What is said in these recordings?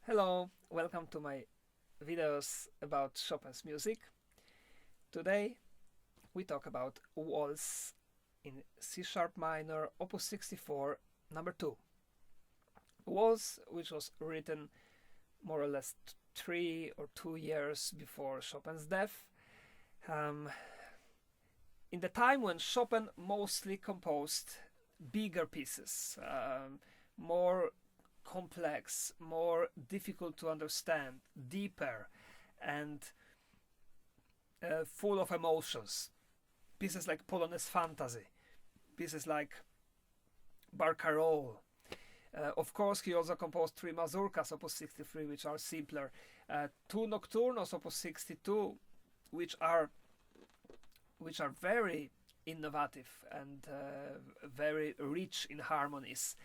Hello, welcome to my videos about Chopin's music. Today we talk about Waltz in C sharp minor, opus 64, number 2. Waltz, which was written more or less 3 or 2 years before Chopin's death, in the time when Chopin mostly composed bigger pieces, more complex, more difficult to understand, deeper, and full of emotions. Pieces like Polonaise Fantasy, pieces like Barcarolle. Of course, he also composed 3 mazurkas, opus 63, which are simpler, 2 nocturnos, opus 62, which are very innovative and very rich in harmonies.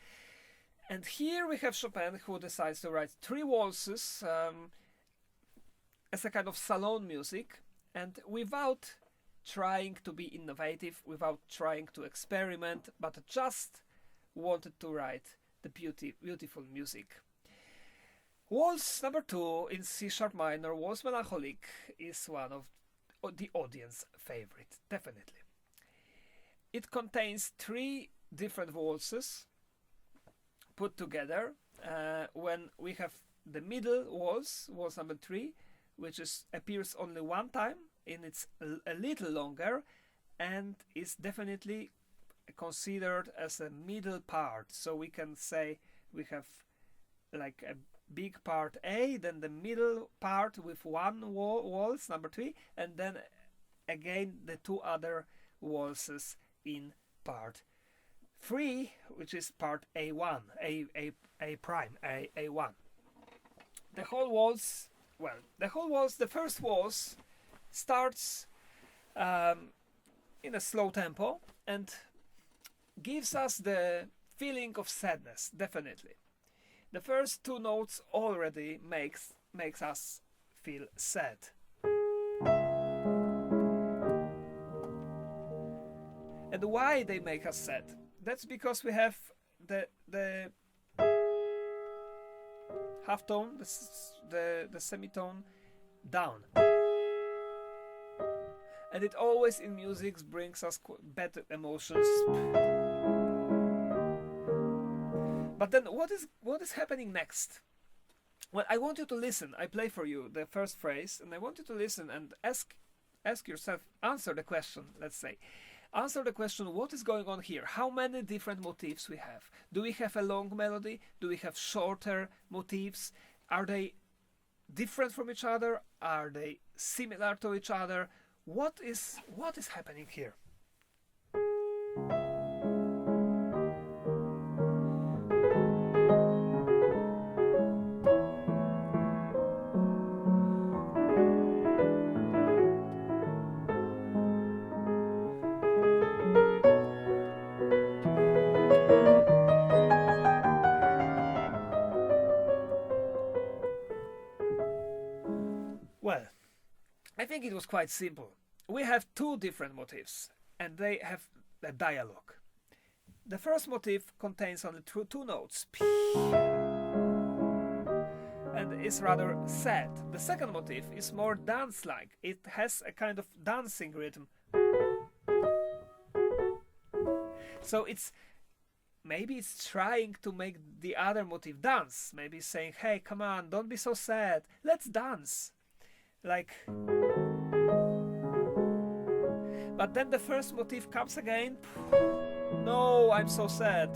And here we have Chopin, who decides to write 3 waltzes as a kind of salon music, and without trying to be innovative, without trying to experiment, but just wanted to write the beautiful music. Waltz number 2 in C sharp minor, Waltz Melancholique, is one of the audience favorite, definitely. It contains 3 different waltzes put together, when we have the middle waltz number 3, which appears only one time, and it's a little longer, and is definitely considered as a middle part. So we can say we have like a big part A, then the middle part with one waltz number 3, and then again the 2 other waltzes in part 3, which is part A1, A prime, A1. The whole waltz, the first waltz starts in a slow tempo and gives us the feeling of sadness, definitely. The first 2 notes already makes us feel sad. And why they make us sad? That's because we have the half tone, the semitone down, and it always in music brings us better emotions. But then what is happening next? Well, I want you to listen. I play for you the first phrase, and I want you to listen and ask yourself, answer the question. Let's say. Answer the question, what is going on here? How many different motifs we have? Do we have a long melody? Do we have shorter motifs? Are they different from each other? Are they similar to each other? What is happening here? Well, I think it was quite simple. We have 2 different motifs, and they have a dialogue. The first motif contains only 2 notes, and is rather sad. The second motif is more dance-like. It has a kind of dancing rhythm. So maybe it's trying to make the other motif dance. Maybe saying, hey, come on, don't be so sad. Let's dance. But then the first motif comes again. No, I'm so sad.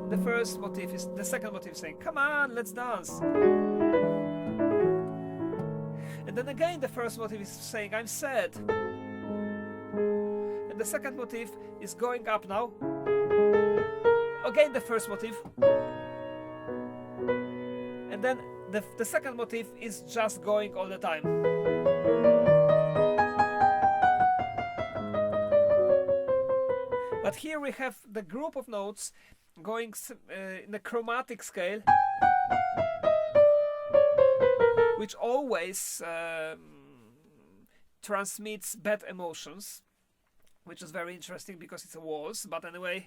The second motif saying, come on, let's dance. And then again the first motif is saying, I'm sad. And the second motif is going up now. Again the first motif. And then the second motif is just going all the time. But here we have the group of notes going in a chromatic scale, which always transmits bad emotions, which is very interesting because it's a waltz. But anyway,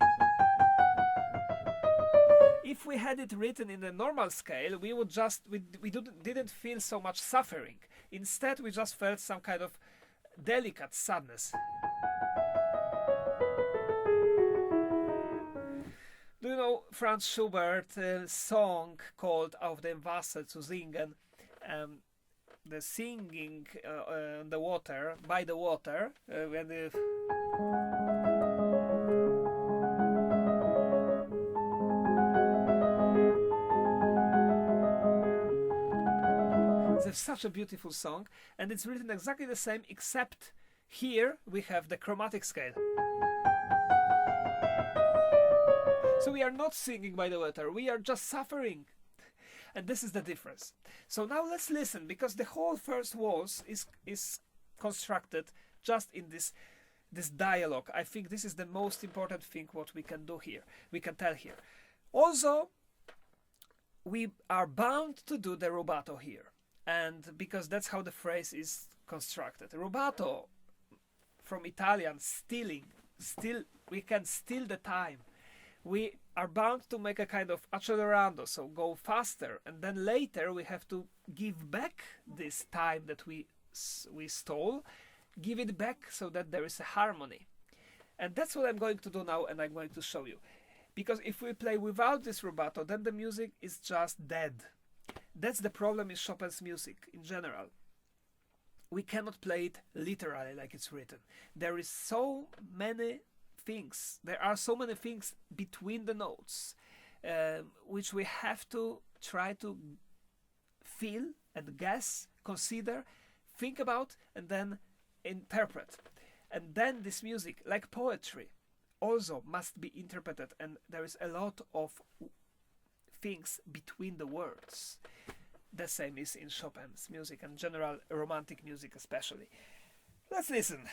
if we had it written in a normal scale, we would just didn't feel so much suffering. Instead, we just felt some kind of delicate sadness. Do you know Franz Schubert song called Auf dem Wasser zu singen? The singing on the water, by the water, when the it's such a beautiful song, and it's written exactly the same, except here we have the chromatic scale. So we are not singing by the water, we are just suffering. And this is the difference. So now let's listen, because the whole first waltz is constructed just in this dialogue. I think this is the most important thing what we can do here. We can tell here. Also, we are bound to do the rubato here. And because that's how the phrase is constructed. Rubato, from Italian, stealing. We can steal the time. We are bound to make a kind of accelerando, so go faster, and then later we have to give back this time that we stole, give it back so that there is a harmony. And that's what I'm going to do now, and I'm going to show you. Because if we play without this rubato, then the music is just dead. That's the problem in Chopin's music in general. We cannot play it literally like it's written. There are so many things between the notes, which we have to try to feel and guess, consider, think about, and then interpret. And then this music, like poetry, also must be interpreted, and there is a lot of things between the words. The same is in Chopin's music and general romantic music especially. Let's listen.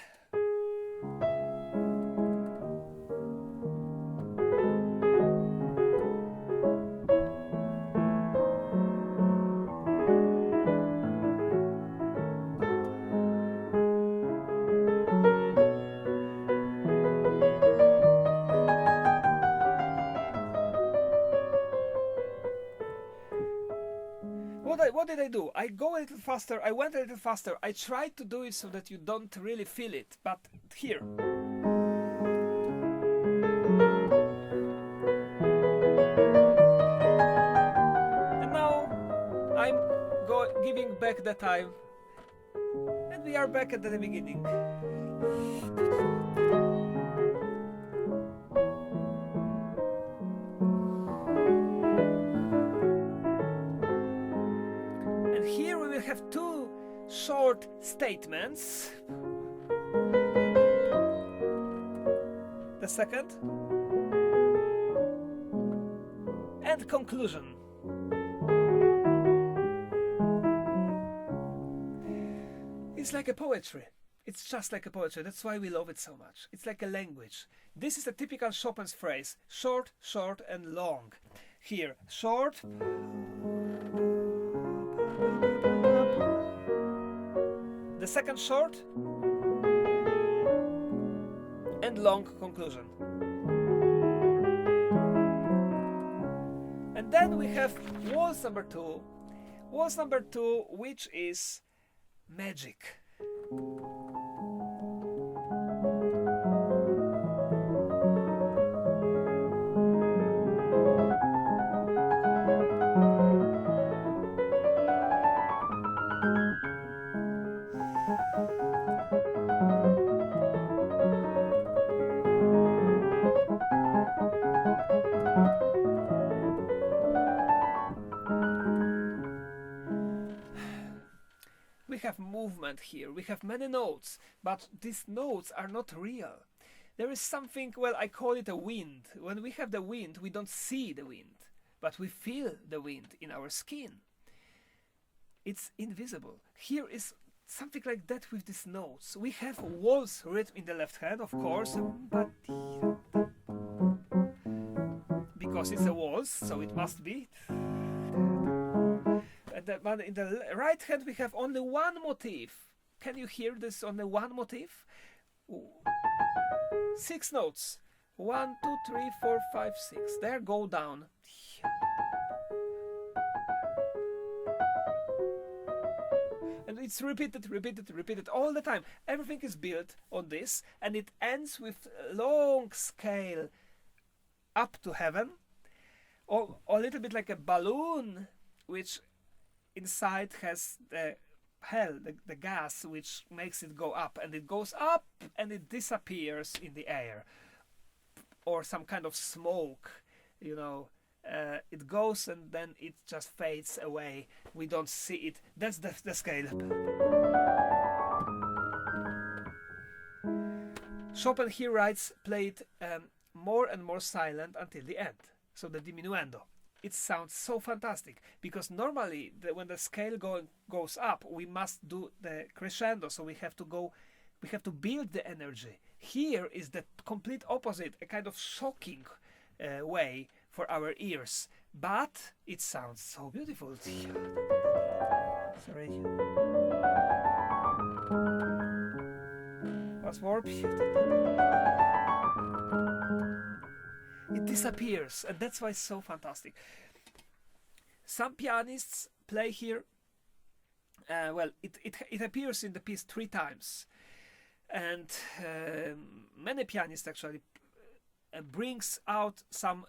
What did I do? I go a little faster, I went a little faster, I tried to do it so that you don't really feel it, but here. And now I'm giving back the time, and we are back at the beginning. Here we will have two short statements. The second. And conclusion. It's like a poetry. It's just like a poetry. That's why we love it so much. It's like a language. This is a typical Chopin's phrase. Short, short, and long. Here, short. The second short and long conclusion. And then we have waltz number two. Waltz number two, which is magic. We have movement here, we have many notes, but these notes are not real. There is something, well, I call it a wind. When we have the wind, we don't see the wind, but we feel the wind in our skin. It's invisible. Here is something like that with these notes. We have a waltz rhythm in the left hand, of course, because it's a waltz, so it must be. But in the right hand we have only one motif. Can you hear this? Only one motif? 6 notes. 1, 2, 3, 4, 5, 6. There, go down. And it's repeated all the time. Everything is built on this, and it ends with a long scale up to heaven, or a little bit like a balloon, which inside has the hell, the gas, which makes it go up, and it goes up and it disappears in the air, or some kind of smoke, you know. It goes and then it just fades away. We don't see it. That's the scale. Chopin here writes, play it more and more silent until the end. So the diminuendo. It sounds so fantastic, because normally when the scale goes up, we must do the crescendo. So we have to build the energy. Here is the complete opposite, a kind of shocking way for our ears, but it sounds so beautiful. Sorry. Once more. It disappears, and that's why it's so fantastic. Some pianists play here. Well, it appears in the piece 3 times, and many pianists actually brings out some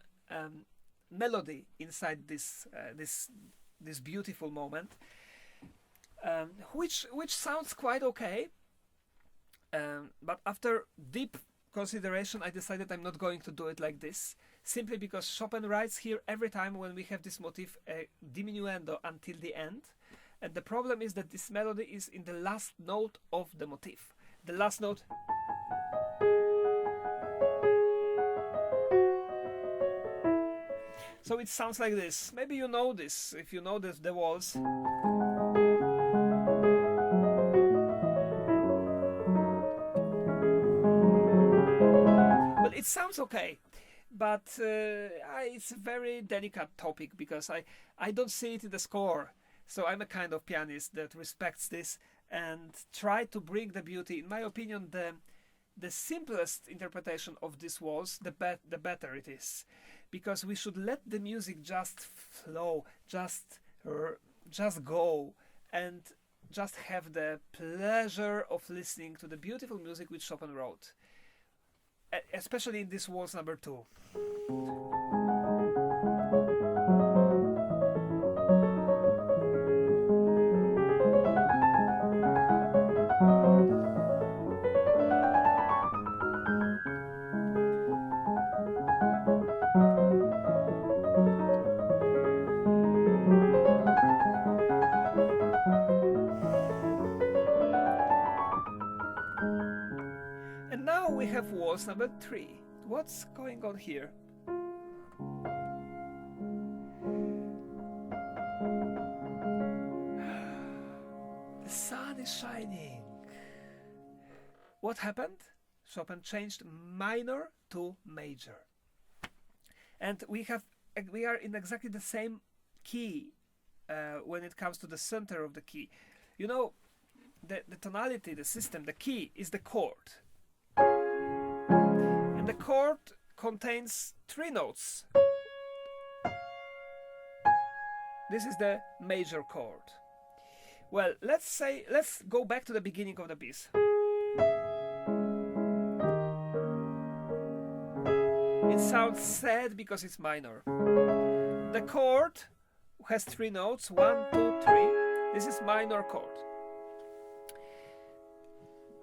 melody inside this beautiful moment, which sounds quite okay. But after deep consideration, I decided I'm not going to do it like this, simply because Chopin writes here every time when we have this motif a diminuendo until the end, and the problem is that this melody is in the last note of the motif. The last note. So it sounds like this. Maybe you know this, if you know the waltz. Well, it sounds okay, but it's a very delicate topic, because I don't see it in the score. So I'm a kind of pianist that respects this and try to bring the beauty. In my opinion, the simplest interpretation of this waltz, the better it is. Because we should let the music just flow, just go, and just have the pleasure of listening to the beautiful music which Chopin wrote, especially in this waltz number 2. And now we have waltz number 3. What's going on here? The sun is shining. What happened? Chopin changed minor to major. And we are in exactly the same key when it comes to the center of the key. You know, the tonality, the system, the key is the chord. And the chord contains 3 notes. This is the major chord. Well, let's go back to the beginning of the piece. It sounds sad because it's minor. The chord has 3 notes, 1, 2, 3. This is minor chord.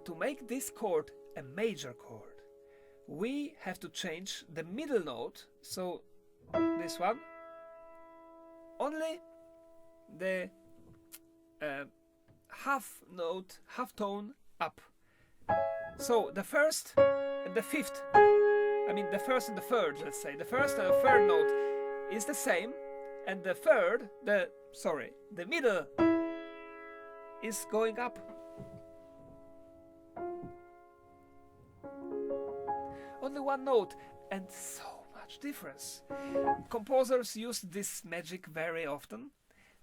To make this chord a major chord, we have to change the middle note, so this one, only the half note, half tone up. So the first and the fifth, the first and the third, let's say, the first and the third note is the same, and the third, the middle is going up. Only 1 note, and so much difference. Composers use this magic very often.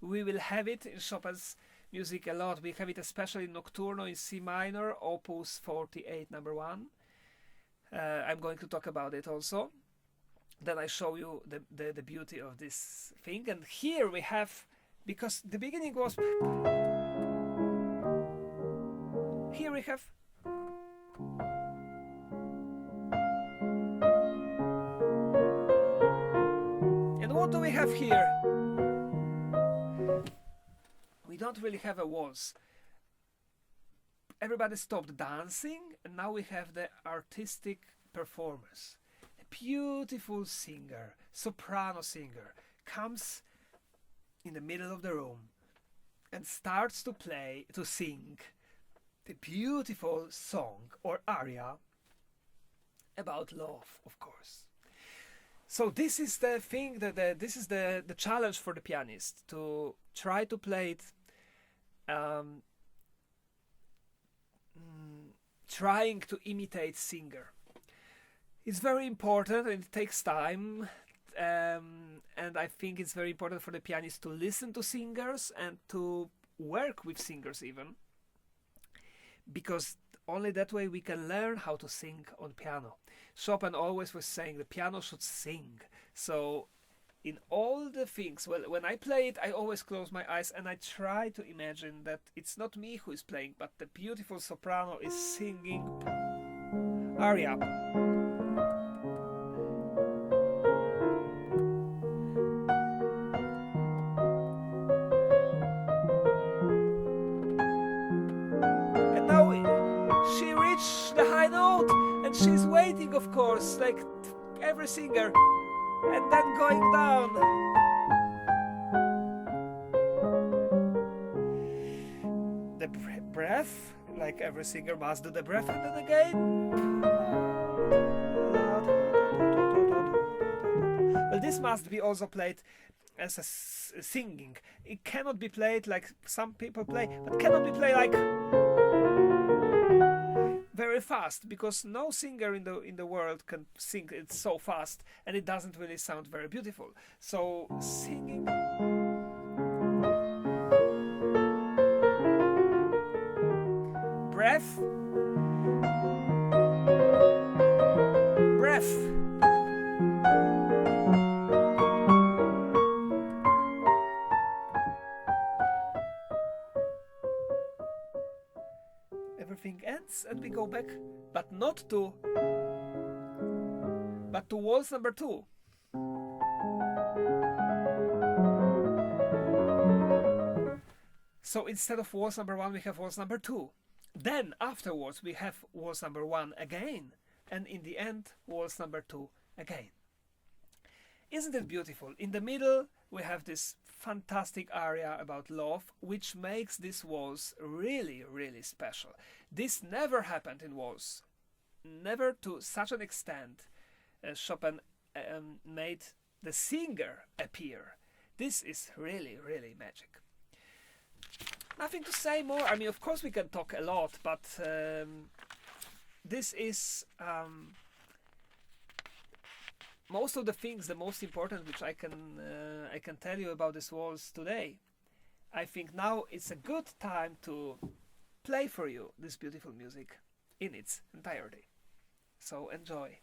We will have it in Chopin's music a lot. We have it especially in Nocturno in C minor, Opus 48, number 1. I'm going to talk about it also. Then I show you the beauty of this thing. And here we have, because the beginning was, here we have, and what do we have here? We don't really have a waltz. Everybody stopped dancing, and now we have the artistic performance. A beautiful singer, soprano singer, comes in the middle of the room and starts to sing the beautiful song or aria about love, of course. So this is the thing, this is the challenge for the pianist, to try to play it trying to imitate singer. It's very important and it takes time, and I think it's very important for the pianist to listen to singers and to work with singers even, because only that way we can learn how to sing on piano. Chopin always was saying the piano should sing. So in all the things, well, when I play it, I always close my eyes and I try to imagine that it's not me who is playing, but the beautiful soprano is singing aria. And now she reached the high note and she's waiting, of course, like every singer, and then going down. The breath, like every singer must do the breath, and then again. Well, this must be also played as a singing. It cannot be played like some people play, but cannot be played like very fast, because no singer in the world can sing it so fast, and it doesn't really sound very beautiful. So singing, breath, breath. Everything ends and we go back, but to waltz number 2. So instead of waltz number 1, we have waltz number 2. Then afterwards we have waltz number 1 again, and in the end waltz number 2 again. Isn't it beautiful? In the middle we have this fantastic aria about love, which makes this waltz really, really special. This never happened in waltz. Never to such an extent as Chopin made the singer appear. This is really, really magic. Nothing to say more. I mean, of course we can talk a lot, but this is most of the things, the most important, which I can tell you about this waltz today. I think now it's a good time to play for you this beautiful music in its entirety. So enjoy.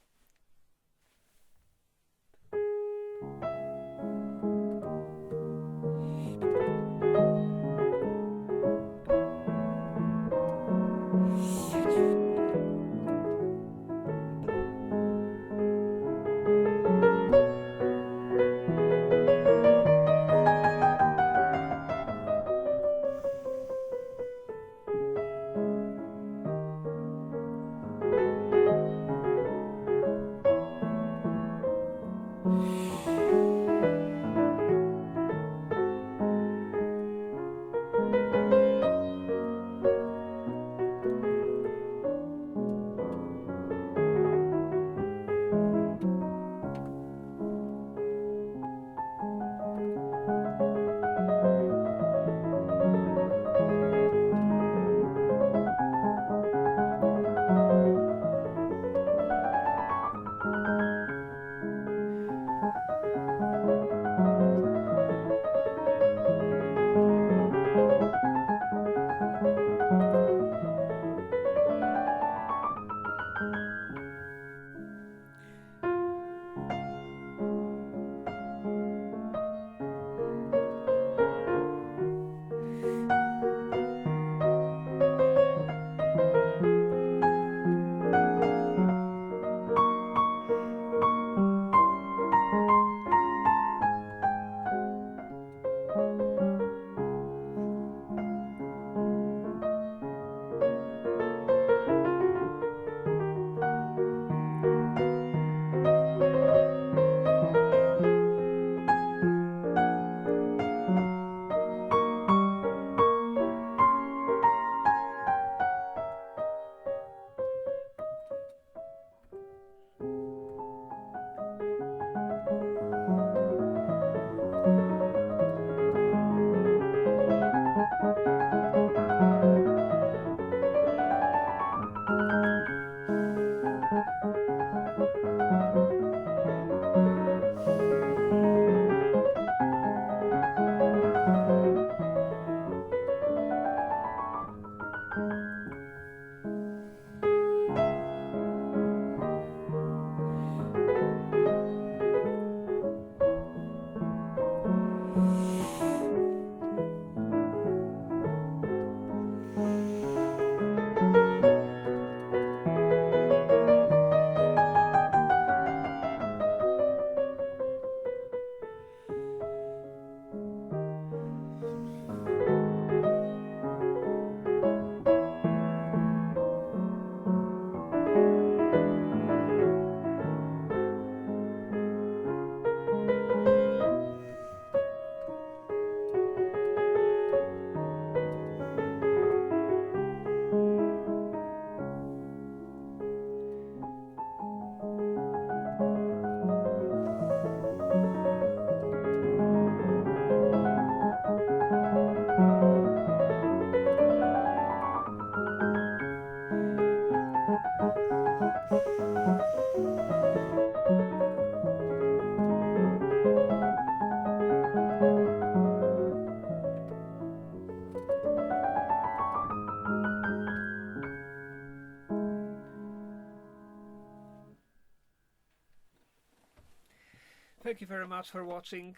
Thank you very much for watching,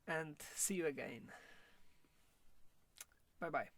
and see you again. Bye bye.